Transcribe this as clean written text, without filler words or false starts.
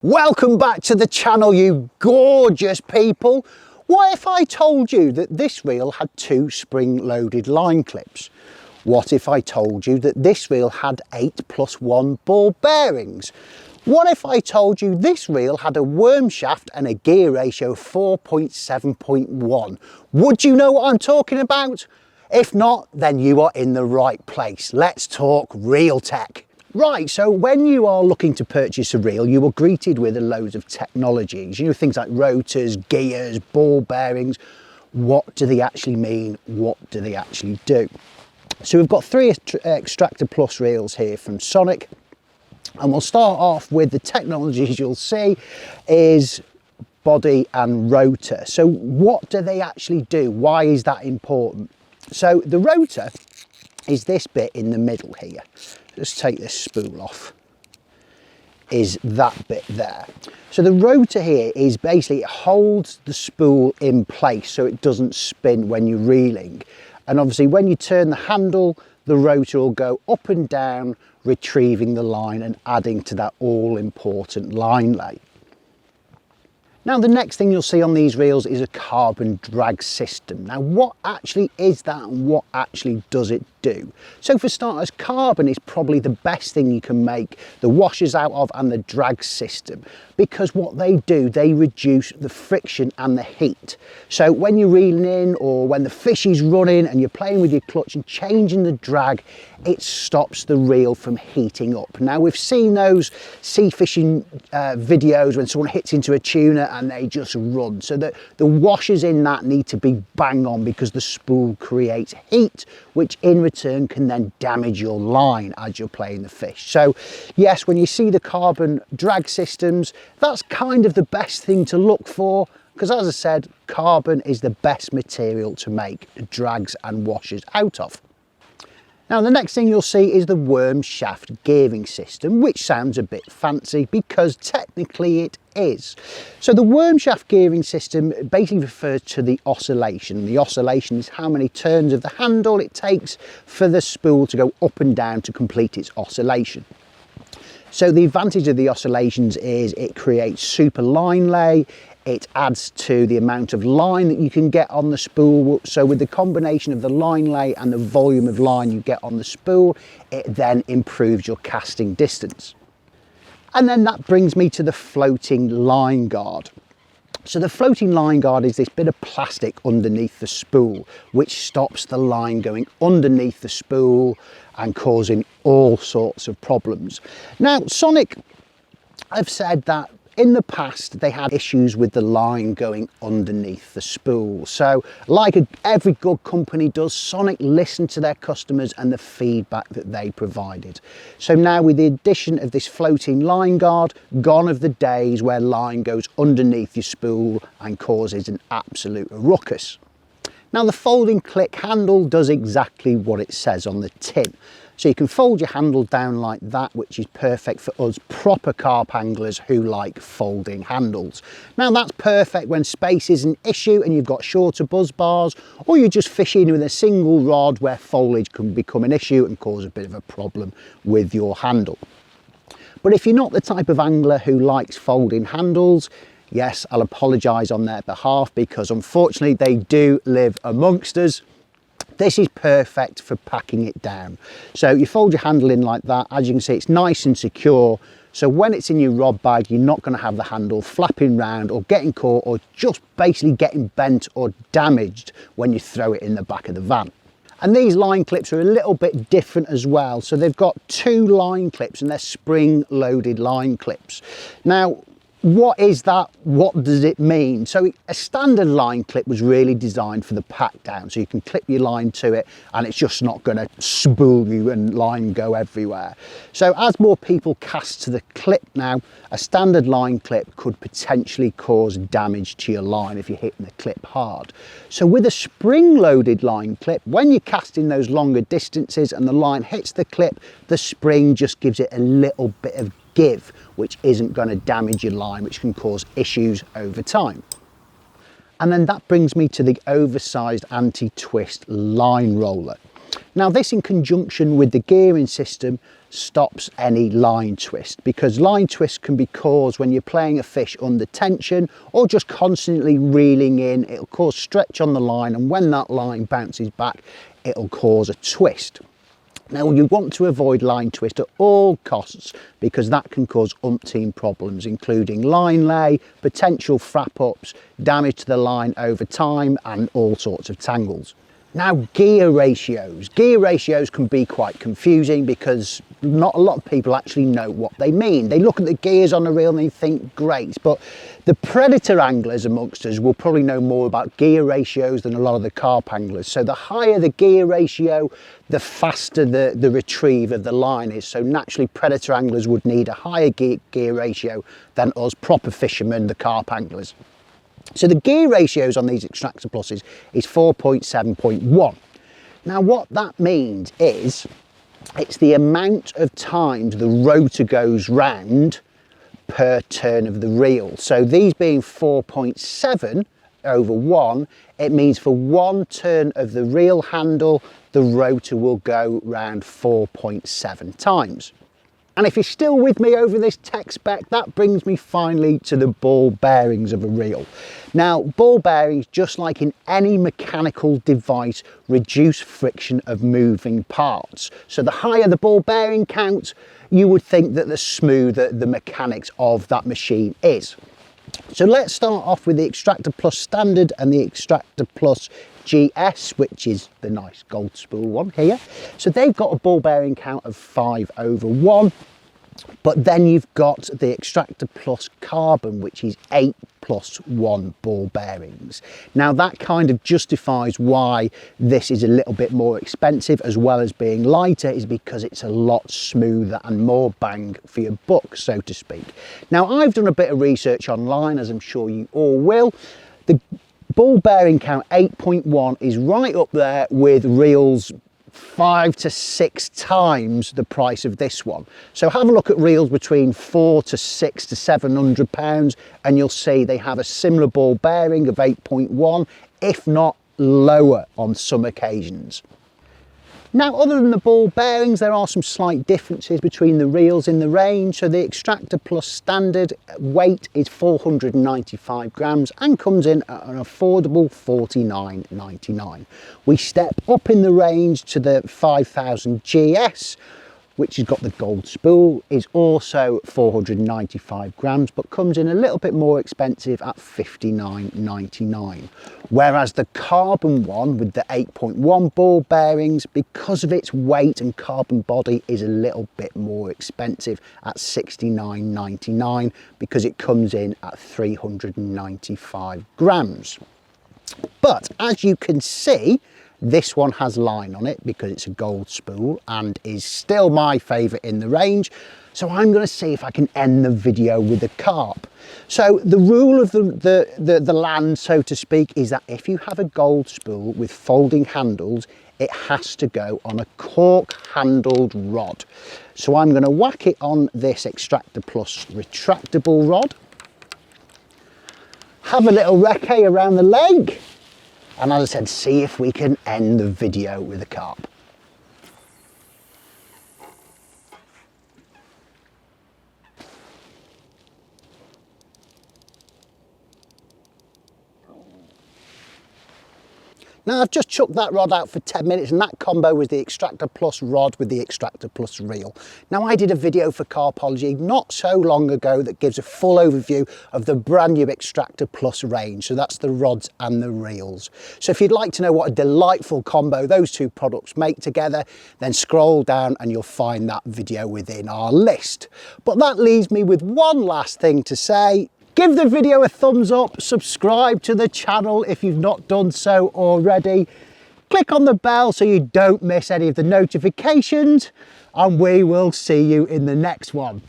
Welcome back to the channel, you gorgeous people. What if I told you that this reel had 2 spring-loaded line clips? What if I told you that this reel had 8+1 ball bearings? What if I told you this reel had a worm shaft and a gear ratio of 4.7.1? Would you know what I'm talking about? If not, then you are in the right place. Let's talk reel tech. Right, so when you are looking to purchase a reel, you are greeted with a load of technologies. You know, things like rotors, gears, ball bearings. What do they actually mean? What do they actually do? So we've got 3 Xtractor Plus reels here from Sonik. And we'll start off with the technologies you'll see is body and rotor. So what do they actually do? Why is that important? So the rotor is this bit in the middle here. Just take this spool off, is that bit there. So the rotor here is basically, it holds the spool in place so it doesn't spin when you're reeling. And obviously when you turn the handle, the rotor will go up and down, retrieving the line and adding to that all important line lay. Now the next thing you'll see on these reels is a carbon drag system. Now what actually is that and what actually does it do? So for starters, carbon is probably the best thing you can make the washers out of and the drag system, because what they do, they reduce the friction and the heat. So when you're reeling in or when the fish is running and you're playing with your clutch and changing the drag, it stops the reel from heating up. Now we've seen those sea fishing videos when someone hits into a tuna and they just run. So the washers in that need to be bang on, because the spool creates heat, which in return can then damage your line as you're playing the fish. So yes, when you see the carbon drag systems, that's kind of the best thing to look for, because as I said, carbon is the best material to make drags and washers out of. Now the next thing you'll see is the worm shaft gearing system, which sounds a bit fancy because technically it is. So the worm shaft gearing system basically refers to the oscillation. The oscillation is how many turns of the handle it takes for the spool to go up and down to complete its oscillation. So the advantage of the oscillations is it creates super line lay. It adds to the amount of line that you can get on the spool. So with the combination of the line lay and the volume of line you get on the spool, it then improves your casting distance. And then that brings me to the floating line guard. So the floating line guard is this bit of plastic underneath the spool, which stops the line going underneath the spool and causing all sorts of problems. Now, Sonik have said that in the past, they had issues with the line going underneath the spool. So like every good company does, Sonik listened to their customers and the feedback that they provided. So now with the addition of this floating line guard, gone are the days where line goes underneath your spool and causes an absolute ruckus. Now the folding click handle does exactly what it says on the tin. So you can fold your handle down like that, which is perfect for us proper carp anglers who like folding handles. Now that's perfect when space is an issue and you've got shorter buzz bars, or you're just fishing with a single rod where foliage can become an issue and cause a bit of a problem with your handle. But if you're not the type of angler who likes folding handles, yes, I'll apologise on their behalf, because unfortunately they do live amongst us. This is perfect for packing it down. So you fold your handle in like that. As you can see, it's nice and secure. So when it's in your rod bag, you're not going to have the handle flapping round or getting caught or just basically getting bent or damaged when you throw it in the back of the van. And these line clips are a little bit different as well. So they've got 2 line clips and they're spring-loaded line clips. Now, what is that? What does it mean? So a standard line clip was really designed for the pack down, so you can clip your line to it and it's just not going to spool you and line go everywhere. So as more people cast to the clip now, a standard line clip could potentially cause damage to your line if you're hitting the clip hard. So with a spring-loaded line clip, when you're casting those longer distances and the line hits the clip, the spring just gives it a little bit of give, which isn't going to damage your line, which can cause issues over time. And then that brings me to the oversized anti-twist line roller. Now this, in conjunction with the gearing system, stops any line twist, because line twist can be caused when you're playing a fish under tension or just constantly reeling in. It'll cause stretch on the line, and when that line bounces back, it'll cause a twist. Now you want to avoid line twist at all costs, because that can cause umpteen problems, including line lay, potential frap ups, damage to the line over time, and all sorts of tangles. Now, gear ratios. Gear ratios can be quite confusing because not a lot of people actually know what they mean. They look at the gears on a reel and they think great, but the predator anglers amongst us will probably know more about gear ratios than a lot of the carp anglers. So the higher the gear ratio, the faster the retrieve of the line is. So naturally, predator anglers would need a higher gear ratio than us proper fishermen, the carp anglers. So the gear ratios on these Xtractor Pluses is 4.7.1. Now what that means is it's the amount of times the rotor goes round per turn of the reel. So these being 4.7 over 1, it means for one turn of the reel handle, the rotor will go round 4.7 times. And if you're still with me over this tech spec, that brings me finally to the ball bearings of a reel. Now, ball bearings, just like in any mechanical device, reduce friction of moving parts. So the higher the ball bearing count, you would think that the smoother the mechanics of that machine is. So let's start off with the Xtractor Plus Standard and the Xtractor Plus GS, which is the nice gold spool one here. So they've got a ball bearing count of 5 over 1, but then you've got the Xtractor Plus Carbon, which is 8 plus 1 ball bearings. Now that kind of justifies why this is a little bit more expensive, as well as being lighter, is because it's a lot smoother and more bang for your buck, so to speak. Now I've done a bit of research online, as I'm sure you all will. The ball bearing count 8.1 is right up there with reels 5 to 6 times the price of this one. So have a look at reels between 4 to 6 to 700 pounds, and you'll see they have a similar ball bearing of 8.1, if not lower on some occasions. Now, other than the ball bearings, there are some slight differences between the reels in the range. So the Xtractor Plus Standard weight is 495 grams and comes in at an affordable $49.99. We step up in the range to the 5000 GS, which has got the gold spool, is also 495 grams, but comes in a little bit more expensive at $59.99. Whereas the carbon one with the 8.1 ball bearings, because of its weight and carbon body, is a little bit more expensive at $69.99, because it comes in at 395 grams. But as you can see, this one has line on it because it's a gold spool and is still my favourite in the range. So I'm going to see if I can end the video with a carp. So the rule of the land, so to speak, is that if you have a gold spool with folding handles, it has to go on a cork handled rod. So I'm going to whack it on this Xtractor Plus retractable rod, have a little recce around the leg, and as I said, see if we can end the video with a carp. Now I've just chucked that rod out for 10 minutes, and that combo was the Xtractor Plus rod with the Xtractor Plus reel. Now I did a video for CARPology not so long ago that gives a full overview of the brand new Xtractor Plus range. So that's the rods and the reels. So if you'd like to know what a delightful combo those two products make together, then scroll down and you'll find that video within our list. But that leaves me with one last thing to say. Give the video a thumbs up, subscribe to the channel if you've not done so already. Click on the bell so you don't miss any of the notifications, and we will see you in the next one.